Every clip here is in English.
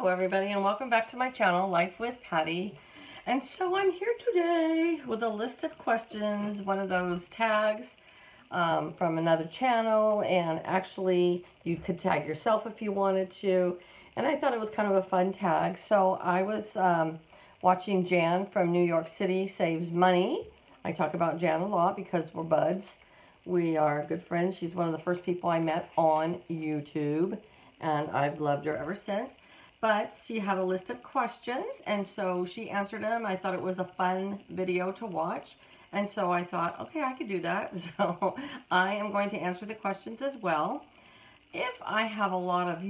Hello everybody and welcome back to my channel, Life with Patty. And so I'm here today with a list of questions, one of those tags from another channel, and actually you could tag yourself if you wanted to. And I thought it was kind of a fun tag. So I was watching Jan from New York City Saves Money. I talk about Jan a lot because we're buds. We are good friends. She's one of the first people I met on YouTube, and I've loved her ever since. But she had a list of questions, and so she answered them. I thought it was a fun video to watch, and so I thought, okay, I could do that. So I am going to answer the questions as well. If I have a lot of,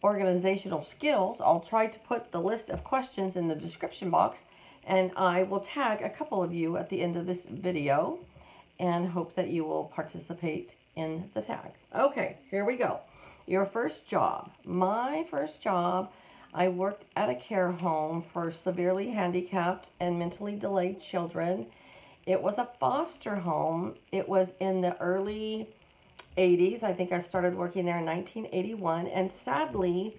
organizational skills, I'll try to put the list of questions in the description box, and I will tag a couple of you at the end of this video and hope that you will participate in the tag. Okay, here we go. Your first job. My first job, I worked at a care home for severely handicapped and mentally delayed children. It was a foster home. It was in the early 80s. I think I started working there in 1981, and sadly,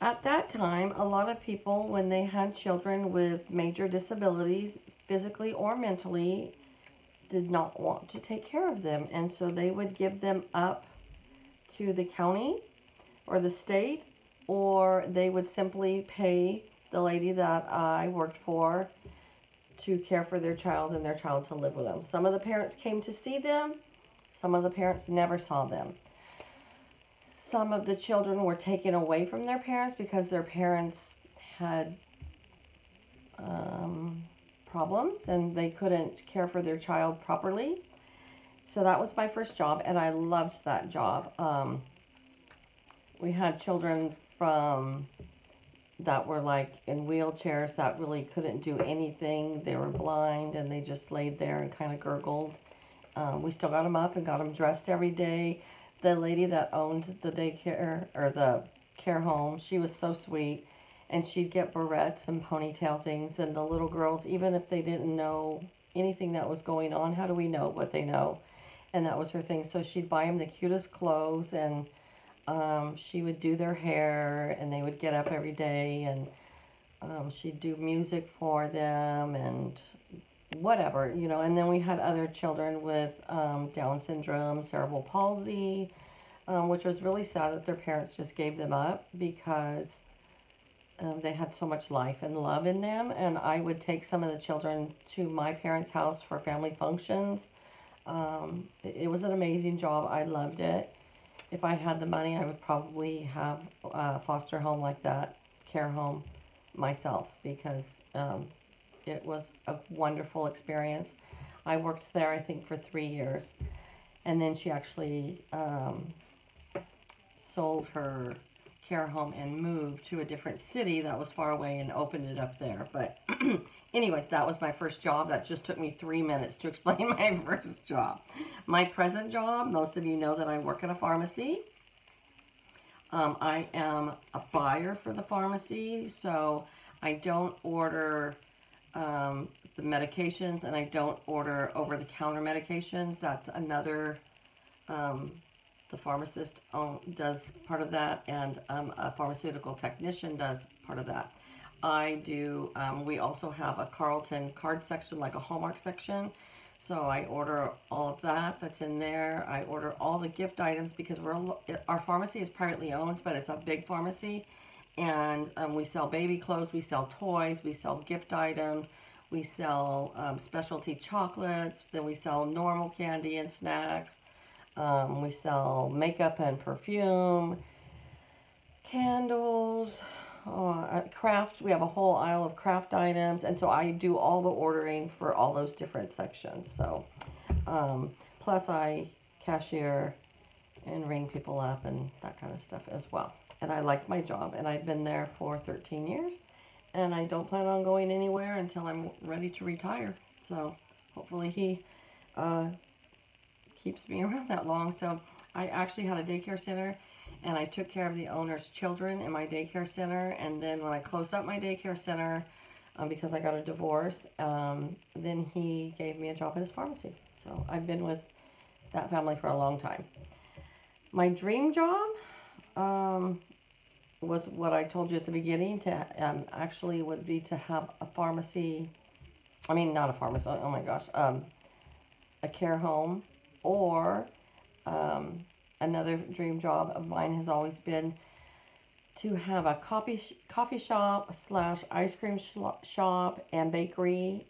at that time, a lot of people, when they had children with major disabilities, physically or mentally, did not want to take care of them, and so they would give them up to the county or the state, or they would simply pay the lady that I worked for to care for their child and their child to live with them. Some of the parents came to see them. Some of the parents never saw them. Some of the children were taken away from their parents because their parents had problems and they couldn't care for their child properly. So that was my first job, and I loved that job. We had children that were like in wheelchairs that really couldn't do anything. They were blind and they just laid there and kind of gurgled. We still got them up and got them dressed every day. The lady that owned the daycare or the care home, she was so sweet, and she'd get barrettes and ponytail things, and the little girls, even if they didn't know anything that was going on, how do we know what they know? And that was her thing. So she'd buy them the cutest clothes, and she would do their hair, and they would get up every day, and she'd do music for them and whatever, and then we had other children with Down syndrome, cerebral palsy, which was really sad that their parents just gave them up because they had so much life and love in them. And I would take some of the children to my parents' house for family functions. It was an amazing job. I loved it. If I had the money, I would probably have a foster home like that, care home, myself, because it was a wonderful experience. I worked there, I think, for 3 years. And then she actually sold her care home and moved to a different city that was far away and opened it up there. But anyways, that was my first job. That just took me 3 minutes to explain my first job. My present job, most of you know that I work at a pharmacy. I am a buyer for the pharmacy, so I don't order the medications, and I don't order over-the-counter medications. That's another, the pharmacist does part of that, and a pharmaceutical technician does part of that. I do, we also have a Carlton card section, like a Hallmark section, so I order all of that that's in there. I order all the gift items because our pharmacy is privately owned, but it's a big pharmacy. And we sell baby clothes, we sell toys, we sell gift items, we sell specialty chocolates, then we sell normal candy and snacks, we sell makeup and perfume, candles, craft. We have a whole aisle of craft items, and so I do all the ordering for all those different sections. So, plus I cashier and ring people up and that kind of stuff as well. And I like my job, and I've been there for 13 years, and I don't plan on going anywhere until I'm ready to retire. So hopefully he keeps me around that long. So I actually had a daycare center, and I took care of the owner's children in my daycare center. And then when I closed up my daycare center, because I got a divorce, then he gave me a job at his pharmacy. So I've been with that family for a long time. My dream job, was what I told you at the beginning. To actually would be to have a pharmacy. I mean, not a pharmacy. Oh my gosh. A care home, or another dream job of mine has always been to have a coffee shop slash ice cream shop and bakery.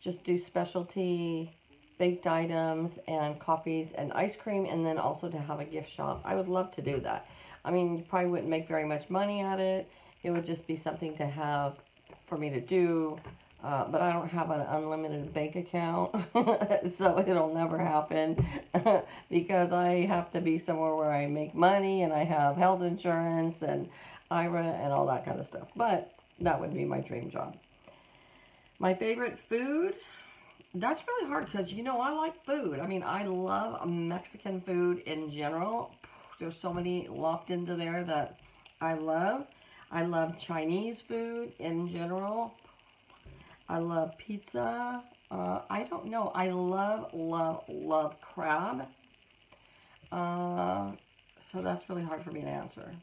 Just do specialty baked items and coffees and ice cream, and then also to have a gift shop. I would love to do that. I mean, you probably wouldn't make very much money at it. It would just be something to have for me to do. But I don't have an unlimited bank account, so it'll never happen because I have to be somewhere where I make money and I have health insurance and IRA and all that kind of stuff. But that would be my dream job. My favorite food? That's really hard because, you know, I like food. I mean, I love Mexican food in general. There's so many locked into there that I love. I love Chinese food in general. I love pizza. I don't know. I love crab. So that's really hard for me to answer.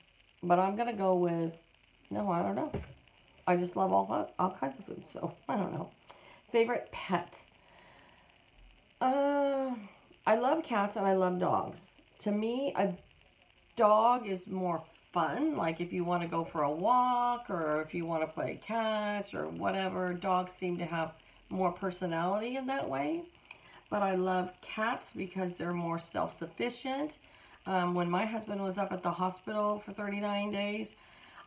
But I'm going to go with, no, I don't know. I just love all kinds of food, so I don't know. Favorite pet? I love cats and I love dogs. To me, a dog is more fun. Like if you want to go for a walk or if you want to play catch or whatever, dogs seem to have more personality in that way. But I love cats because they're more self-sufficient. When my husband was up at the hospital for 39 days,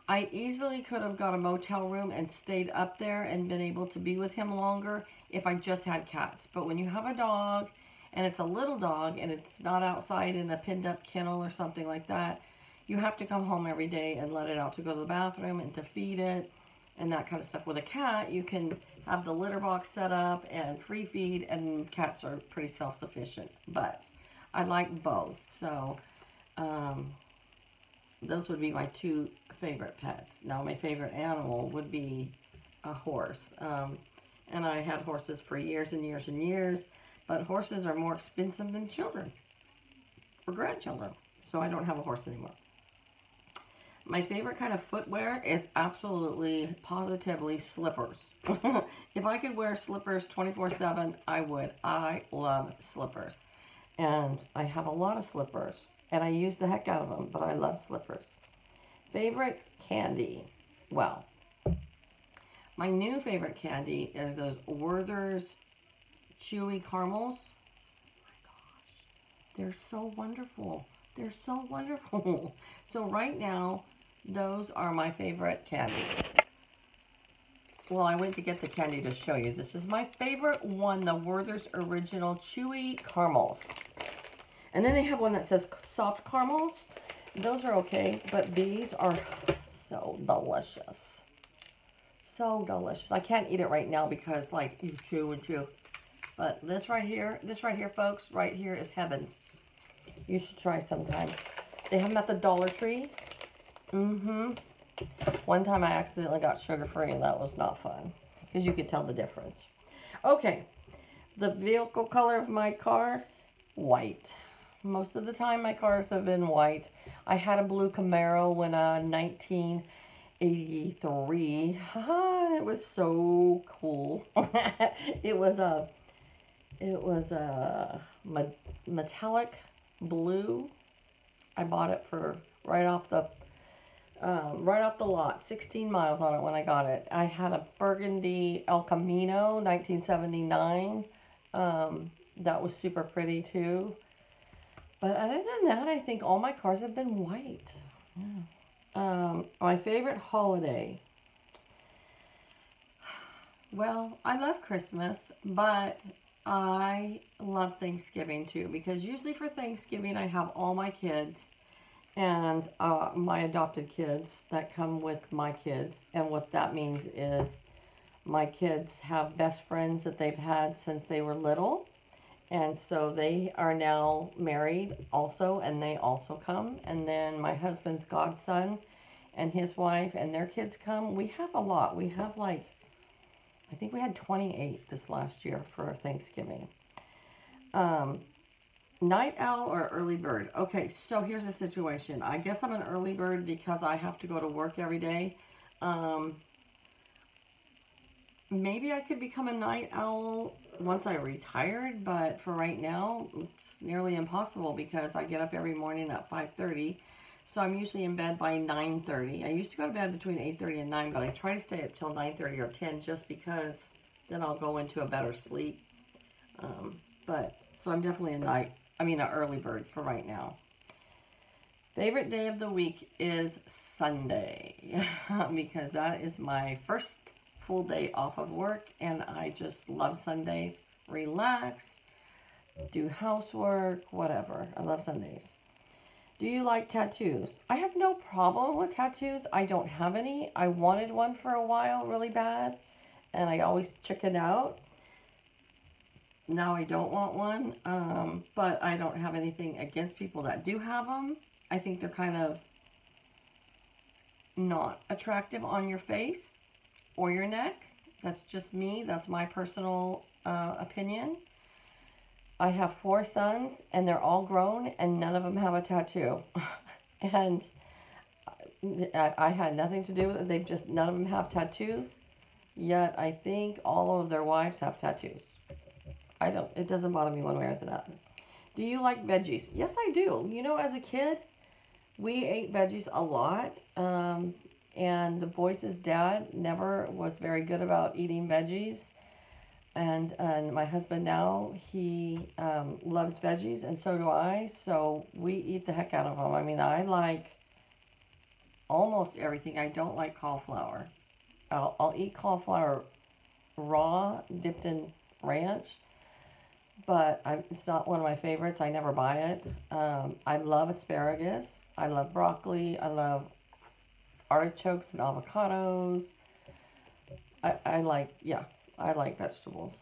I easily could have got a motel room and stayed up there and been able to be with him longer if I just had cats. But when you have a dog, and it's a little dog, and it's not outside in a pinned up kennel or something like that, you have to come home every day and let it out to go to the bathroom and to feed it and that kind of stuff. With a cat, you can have the litter box set up and free feed, and cats are pretty self-sufficient. But I like both. So those would be my two favorite pets. Now, my favorite animal would be a horse. And I had horses for years and years and years. But horses are more expensive than children or grandchildren. So I don't have a horse anymore. My favorite kind of footwear is absolutely, positively slippers. If I could wear slippers 24/7, I would. I love slippers. And I have a lot of slippers. And I use the heck out of them, but I love slippers. Favorite candy? Well, my new favorite candy is those Werther's Chewy Caramels. Oh my gosh, they're so wonderful. They're so wonderful. So right now, those are my favorite candy. Well, I went to get the candy to show you. This is my favorite one, the Werther's Original Chewy Caramels. And then they have one that says soft caramels. Those are okay, but these are so delicious. So delicious. I can't eat it right now because, like, you chew and chew. But this right here, folks, right here is heaven. You should try sometime. They have them at the Dollar Tree. One time I accidentally got sugar-free, and that was not fun. Because you could tell the difference. Okay. The vehicle color of my car, white. Most of the time my cars have been white. I had a blue Camaro when 1983. It was so cool. It was a metallic blue. I bought it for right off the lot. 16 miles on it when I got it. I had a burgundy El Camino, 1979. That was super pretty too. But other than that, I think all my cars have been white. Yeah. My favorite holiday. Well, I love Christmas, but I love Thanksgiving too, because usually for Thanksgiving I have all my kids and my adopted kids that come with my kids. And what that means is my kids have best friends that they've had since they were little. And so they are now married also, and they also come. And then my husband's godson and his wife and their kids come. We have a lot. We have like, I think we had 28 this last year for Thanksgiving. Night owl or early bird? Okay, so here's the situation. I guess I'm an early bird because I have to go to work every day. Maybe I could become a night owl once I retired, but for right now, it's nearly impossible because I get up every morning at 5:30. So I'm usually in bed by 9:30. I used to go to bed between 8:30 and 9, but I try to stay up till 9:30 or 10 just because then I'll go into a better sleep. So I'm definitely an early bird for right now. Favorite day of the week is Sunday because that is my first full day off of work and I just love Sundays. Relax, do housework, whatever. I love Sundays. Do you like tattoos? I have no problem with tattoos. I don't have any. I wanted one for a while really bad and I always chickened out. Now I don't want one, but I don't have anything against people that do have them. I think they're kind of not attractive on your face or your neck. That's just me. That's my personal opinion. I have 4 sons, and they're all grown, and none of them have a tattoo. And I had nothing to do with it. None of them have tattoos. Yet I think all of their wives have tattoos. It doesn't bother me one way or the other. Do you like veggies? Yes, I do. You know, as a kid, we ate veggies a lot. And the boys' dad never was very good about eating veggies. And my husband now, he loves veggies, and so do I. So we eat the heck out of them. I mean, I like almost everything. I don't like cauliflower. I'll eat cauliflower raw, dipped in ranch. But it's not one of my favorites. I never buy it. I love asparagus. I love broccoli. I love artichokes and avocados. I like vegetables.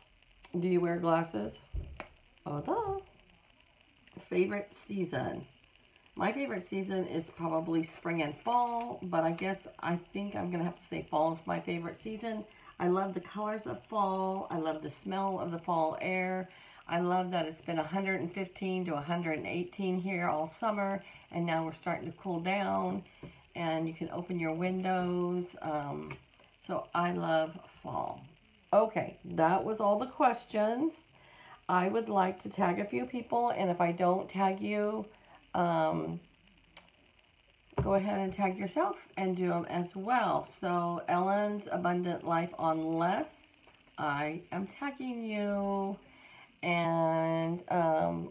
Do you wear glasses? Oh, duh. Favorite season? My favorite season is probably spring and fall, but I think I'm going to have to say fall is my favorite season. I love the colors of fall. I love the smell of the fall air. I love that it's been 115 to 118 here all summer, and now we're starting to cool down, and you can open your windows. So I love fall. Okay, that was all the questions. I would like to tag a few people, and if I don't tag you, go ahead and tag yourself and do them as well. So Ellen's Abundant Life on Les, I am tagging you. And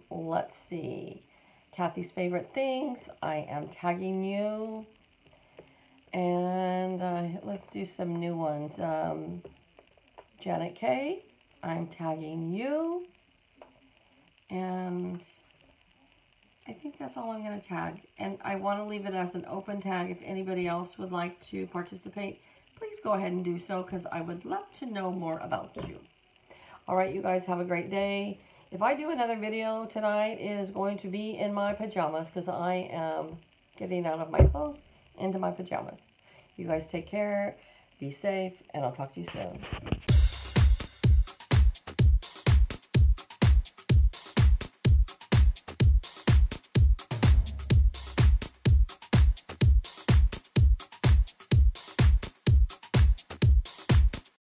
let's see, Kathy's Favorite Things, I am tagging you. And let's do some new ones. Janet K, I'm tagging you. And I think that's all I'm going to tag. And I want to leave it as an open tag. If anybody else would like to participate, please go ahead and do so because I would love to know more about you. All right, you guys have a great day. If I do another video tonight, it is going to be in my pajamas because I am getting out of my clothes into my pajamas. You guys take care, be safe, and I'll talk to you soon.